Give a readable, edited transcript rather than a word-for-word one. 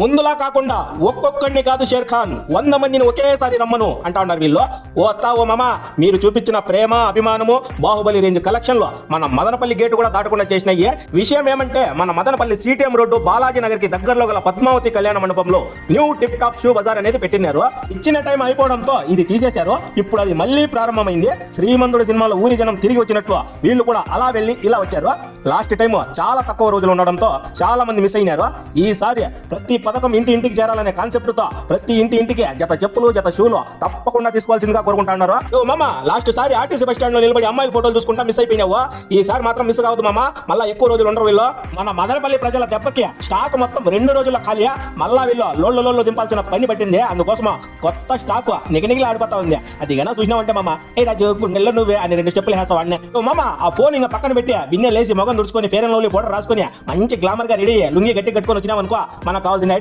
ముందులా కాకుండా ఒక్కొక్కడిని కాదు షేర్ ఖాన్ 100 మందిని ఒకేసారి రమ్మను అంటా ఉన్నారు వీళ్ళు. ఓ అత్తా ఓ మామ, మీరు చూపించిన ప్రేమ అభిమానము బాహుబలి రేంజ్ కలెక్షన్ లో మన మదనపల్లి గేటు కూడా దాటకుండా చేసినాయి. విషయం ఏమంటే మన మదనపల్లి సిటిఎం రోడ్డు బాలాజీ నగర్ కి దగ్గరలో గల పద్మావతి కళ్యాణ మండపంలో new tip top shoe bazaar అనేది పెట్టినారు. ఇచ్చిన టైం అయిపోవడంతో ఇది తీసేశారు. ఇప్పుడు అది మళ్ళీ ప్రారంభమైంది. శ్రీమంతుడు సినిమాలో ఊరి జనం తిరిగి వచ్చినట్లు వీళ్ళు కూడా అలా వెళ్ళి ఇలా వచ్చారు. లాస్ట్ టైం చాలా తక్కువ రోజులు ఉండడంతో చాలా మంది మిస్ అయినారు. ఈసారి ప్రతి పథకం ఇంటికి చేరాలనే కాన్సెప్ట్ తో ప్రతి ఇంటికి జత చెప్పులు జత షూలు తప్పకుండా తీసుకోవాల్సిందిగా కోరుకుంటున్నారు. ఓ మామ, లాస్ట్ సారి ఆర్టీసీ బస్ స్టాండ్ లో నిలబడి అమ్మాయిల ఫోటోలు చూసుకుంటా మిస్ అయిపోయినావు. ఈసారి మాత్రం మిస్ కావద్దు మామ, మళ్ళీ ఎక్కువ రోజులు ఉండరు వీళ్ళు. మన మదనపల్లి ప్రజల దెబ్బకి స్టాక్ మొత్తం 2 రోజుల్లో ఖాళీ. మళ్ళా వీళ్ళు లోళ్ళు దింపాల్సిన పని పట్టింది. అందుకోసం కొత్త స్టాక్ నిగనిగిలా ఆడిపోతా ఉంది. అది గనా చూసినావంటే మామ, ఏ రాజు గుండెల్లో నువ్వే అని 2 స్టెప్పులు వేస్తా వాడిని. ఓ మామ, ఆ ఫోన్ ఇంకా పక్కన పెట్టి బిన్నె లేసి మొగం తుడుచుకొని ఫేర్ అండ్ లవ్లీ పౌడర్ రాసుకొని మంచి గ్లామర్ గా రెడీ లుంగి గట్టి కట్టుకొని వచ్చినావనుకో, మనకు కావాల్సిన